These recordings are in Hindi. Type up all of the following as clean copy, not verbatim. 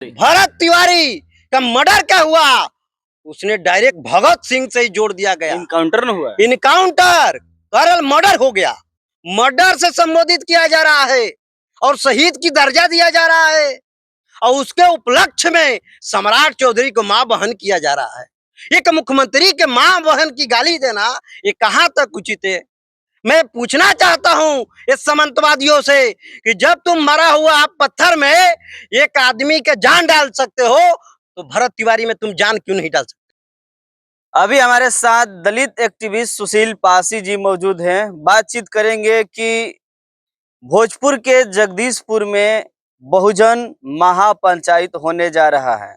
भरत तिवारी का मर्डर क्या हुआ, उसने डायरेक्ट भगत सिंह से ही जोड़ दिया गया। इनकाउंटर न हुआ। इनकाउंटर करल मर्डर हो गया। मर्डर से संबोधित किया जा रहा है और शहीद की दर्जा दिया जा रहा है और उसके उपलक्ष्य में सम्राट चौधरी को मां बहन किया जा रहा है। एक मुख्यमंत्री के मां बहन की गाली देना ये कहां तक उचित है। मैं पूछना चाहता हूं इस सामंतवादियों से कि जब तुम मरा हुआ आप पत्थर में एक आदमी के जान डाल सकते हो तो भरत तिवारी में तुम जान क्यों नहीं डाल सकते। अभी हमारे साथ दलित एक्टिविस्ट सुशील पासी जी मौजूद हैं। बातचीत करेंगे कि भोजपुर के जगदीशपुर में बहुजन महापंचायत होने जा रहा है,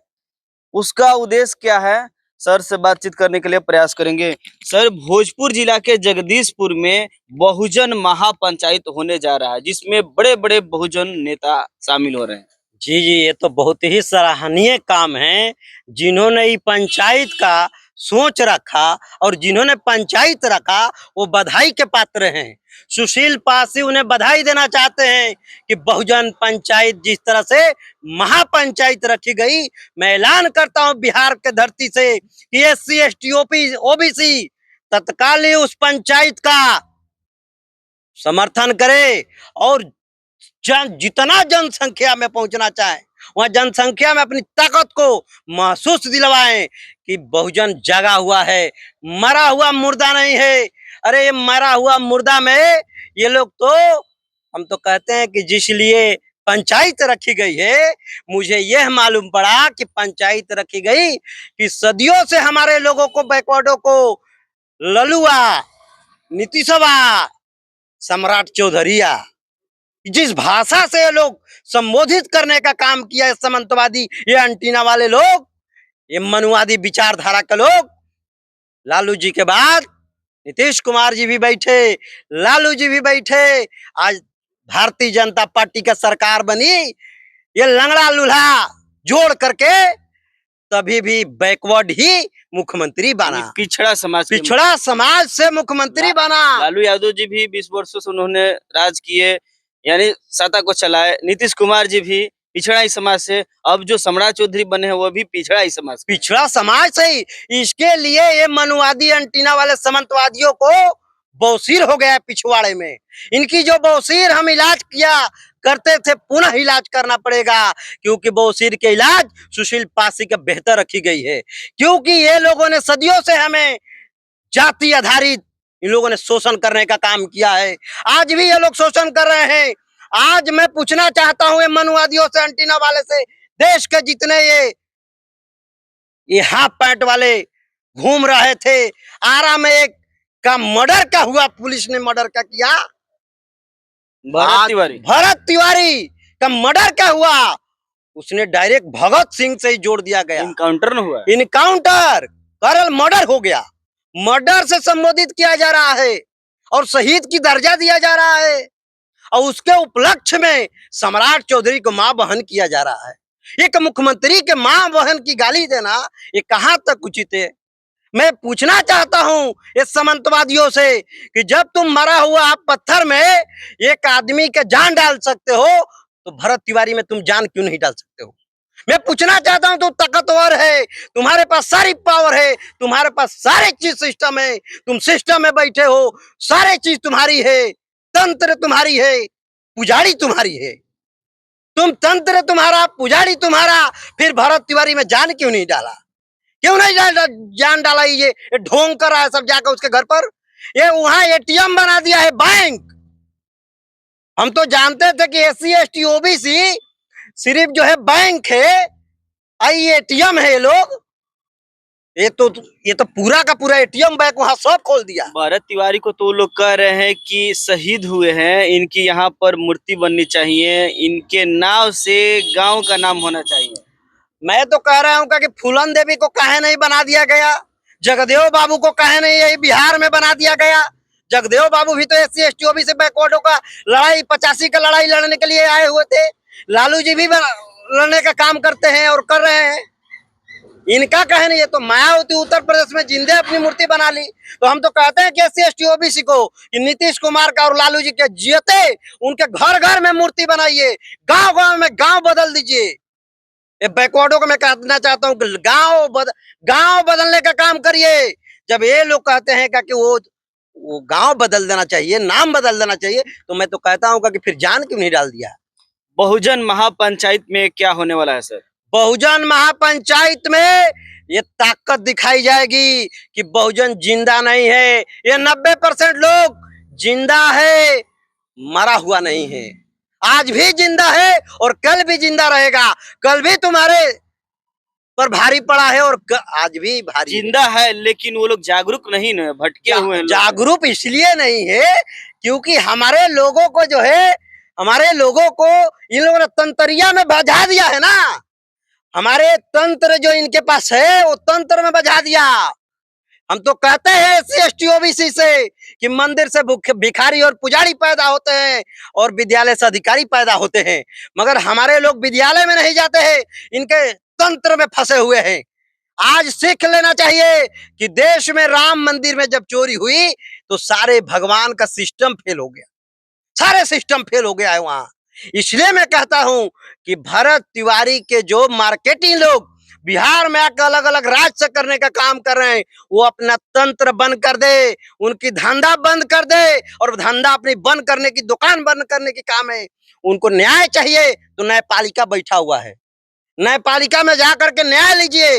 उसका उद्देश्य क्या है, सर से बातचीत करने के लिए प्रयास करेंगे। सर, भोजपुर जिला के जगदीशपुर में बहुजन महापंचायत होने जा रहा है जिसमें बड़े बड़े बहुजन नेता शामिल हो रहे हैं। जी जी, ये तो बहुत ही सराहनीय काम है। जिन्होंने ये पंचायत का सोच रखा और जिन्होंने पंचायत रखा वो बधाई के पात्र हैं। सुशील पासी उन्हें बधाई देना चाहते हैं कि बहुजन पंचायत जिस तरह से महापंचायत रखी गई, मैं ऐलान करता हूं बिहार के धरती से कि SC ST OBC तत्काल ही उस पंचायत का समर्थन करे और जितना जनसंख्या में पहुंचना चाहे वह जनसंख्या में अपनी ताकत को महसूस दिलवाएं कि बहुजन जगा हुआ है, मरा हुआ मुर्दा नहीं है। अरे ये मरा हुआ मुर्दा में ये लोग तो, हम तो कहते हैं कि जिस लिए पंचायत रखी गई है, मुझे यह मालूम पड़ा कि पंचायत रखी गई कि सदियों से हमारे लोगों को, बैकवर्डों को ललुआ, नीतीशवा, सम्राट चौधरीया, जिस भाषा से ये लोग संबोधित करने का काम किया है सामंतवादी, ये अंटीना वाले लोग, ये मनुवादी विचारधारा के लोग। लालू जी के बाद नीतीश कुमार जी भी बैठे, लालू जी भी बैठे, आज भारतीय जनता पार्टी का सरकार बनी। ये लंगड़ा लूल्हा जोड़ करके तभी भी बैकवर्ड ही मुख्यमंत्री बना, पिछड़ा समाज से मुख्यमंत्री बना। लालू यादव जी भी 20 वर्षों से उन्होंने राज किए, यानी सत्ता को चलाए। नीतीश कुमार जी भी पिछड़ा ही समाज से, अब जो सम्राट चौधरी बने हैं वो भी पिछड़ा ही समाज, पिछड़ा समाज से ही। इसके लिए ये मनुवादी अंटीना वाले सामंतवादियों को बौसीर हो गया पिछवाड़े में। इनकी जो बौसीर हम इलाज किया करते थे, पुनः इलाज करना पड़ेगा, क्योंकि बौसीर के इलाज सुशील पासी का बेहतर रखी गई है। क्योंकि ये लोगों ने सदियों से हमें जाति आधारित इन लोगों ने शोषण करने का काम किया है। आज भी ये लोग शोषण कर रहे हैं। आज मैं पूछना चाहता हूं ये मनुवादियों से, अंटीना वाले से, देश के जितने ये हाफ पैंट वाले घूम रहे थे, आरा में एक का मर्डर क्या हुआ, पुलिस ने मर्डर क्या किया, भरत तिवारी का मर्डर क्या हुआ, उसने डायरेक्ट भगत सिंह से ही जोड़ दिया गया। इनकाउंटर न हुआ। इनकाउंटर करल मर्डर हो गया। मर्डर से संबोधित किया जा रहा है और शहीद की दर्जा दिया जा रहा है और उसके उपलक्ष्य में सम्राट चौधरी को मां बहन किया जा रहा है। एक मुख्यमंत्री के मां बहन की गाली देना ये कहां तक उचित है। मैं पूछना चाहता हूं इस सामंतवादियों से कि जब तुम मरा हुआ आप पत्थर में एक आदमी के जान डाल सकते हो तो भरत तिवारी में तुम जान क्यों नहीं डाल सकते हो। मैं पूछना चाहता हूं, तुम ताकतवर है, तुम्हारे पास सारी पावर है, तुम्हारे पास सारे चीज सिस्टम है, तुम सिस्टम में बैठे हो, सारे चीज तुम्हारी है, तंत्र तुम्हारी है, पुजारी तुम्हारी है, तुम तंत्र तुम्हारा, पुजारी तुम्हारा, फिर भरत तिवारी में जान क्यों नहीं डाला, क्यों नहीं जान डाला। ये ढोंग कर रहा है सब जाकर उसके घर पर, ये वहां ATM बना दिया है, बैंक। हम तो जानते थे कि SC ST OBC सिर्फ जो है बैंक है, ATM है। ये लोग ये तो पूरा का पूरा ATM बैंक वहां सब खोल दिया। भरत तिवारी को तो लोग कह रहे हैं कि शहीद हुए हैं, इनकी यहाँ पर मूर्ति बननी चाहिए, इनके नाम से गांव का नाम होना चाहिए। मैं तो कह रहा हूँ कि फूलन देवी को काहे नहीं बना दिया गया, जगदेव बाबू को काहे नहीं यही बिहार में बना दिया गया। जगदेव बाबू भी तो SC ST OBC बैकवर्डों का लड़ाई 85 का लड़ाई लड़ने के लिए आए हुए थे। लालू जी भी लड़ने का काम करते हैं और कर रहे हैं, इनका कहे नहीं। ये तो मायावती उत्तर प्रदेश में जिंदे अपनी मूर्ति बना ली। तो हम तो कहते हैं कि SC ST OBC को कि नीतीश कुमार का और लालू जी के जियते उनके घर घर में मूर्ति बनाइए, गांव गांव में गांव बदल दीजिए। ये बैकवर्डों को मैं कहना चाहता हूँ कि गांव बदलने का काम करिए। जब ये लोग कहते हैं कि वो गांव बदल देना चाहिए, नाम बदल देना चाहिए, तो मैं तो कहता हूँ कि फिर जान क्यों नहीं डाल दिया। बहुजन महापंचायत में क्या होने वाला है सर? बहुजन महापंचायत में ये ताकत दिखाई जाएगी कि बहुजन जिंदा नहीं है। ये 90% लोग जिंदा है, मरा हुआ नहीं है। आज भी जिंदा है और कल भी जिंदा रहेगा। कल भी तुम्हारे पर भारी पड़ा है और आज भी भारी है। जिंदा है लेकिन वो लोग जागरूक नहीं ना, भटके हुए हैं लोग। जागरूक इसलिए नहीं है क्योंकि हमारे लोगों को जो है, हमारे लोगों को इन लोगों ने तंत्रिया में बजा दिया है ना। हमारे तंत्र जो इनके पास है वो तंत्र में बजा दिया। हम तो कहते हैं SC ST OBC से कि मंदिर से भिखारी और पुजारी पैदा होते हैं और विद्यालय से अधिकारी पैदा होते हैं, मगर हमारे लोग विद्यालय में नहीं जाते हैं, इनके तंत्र में फंसे हुए हैं। आज सीख लेना चाहिए कि देश में राम मंदिर में जब चोरी हुई तो सारे भगवान का सिस्टम फेल हो गया, सारे सिस्टम फेल हो गया है वहां। इसलिए मैं कहता हूं कि भरत तिवारी के जो मार्केटिंग लोग बिहार में आकर अलग अलग राज्य से करने का काम कर रहे हैं, वो अपना तंत्र बंद कर दे, उनकी धंधा बंद कर दे और धंधा अपनी बंद करने की, दुकान बंद करने की काम है। उनको न्याय चाहिए तो न्यायपालिका बैठा हुआ है, न्यायपालिका में जाकर के न्याय लीजिए।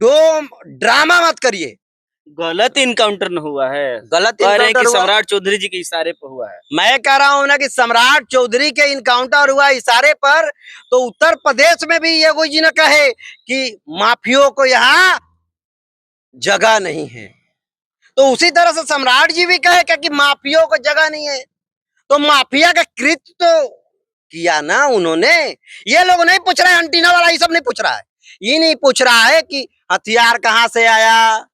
दो ड्रामा मत करिए। गलत इनकाउंटर न हुआ है, गलत कह रहे हैं इनकाउंटर कि हुआ। सम्राट चौधरी जी के इशारे पर हुआ है। मैं कह रहा हूं ना कि सम्राट चौधरी के इनकाउंटर हुआ इशारे पर, तो उत्तर प्रदेश में भी ये कोई जी ने कहे कि माफियों को यहाँ जगह नहीं है, तो उसी तरह से सम्राट जी भी कहे कि माफियों को जगह नहीं है। तो माफिया का कृत्य तो किया ना उन्होंने। ये लोग नहीं पूछ रहे, एंटीना वाला ये सब नहीं पूछ रहा है। ये नहीं पूछ रहा है कि हथियार कहां से आया,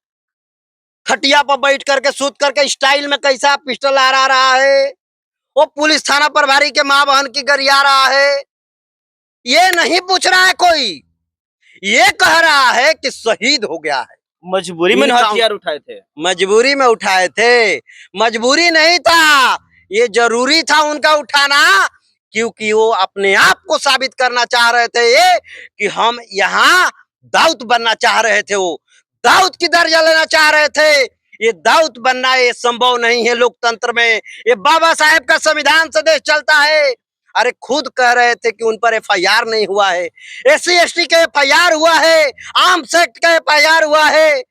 खटिया पर बैठ करके सूत करके स्टाइल में कैसा पिस्टल आ रहा है, वो पुलिस थाना प्रभारी के मां बहन की गरिया रहा है, ये नहीं पूछ रहा है कोई। ये कह रहा है कि शहीद हो गया है। मजबूरी में हथियार उठाए थे, मजबूरी में उठाए थे, मजबूरी नहीं था, ये जरूरी था उनका उठाना, क्योंकि वो अपने आप को साबित करना चाह रहे थे ये कि हम यहाँ दाऊद बनना चाह रहे थे। वो दाऊद की दर्जा लेना चाह रहे थे। ये दाऊद बनना ये संभव नहीं है लोकतंत्र में। ये बाबा साहेब का संविधान से देश चलता है। अरे खुद कह रहे थे कि उन पर FIR नहीं हुआ है, SC ST का FIR हुआ है, आर्म्स एक्ट का FIR हुआ है।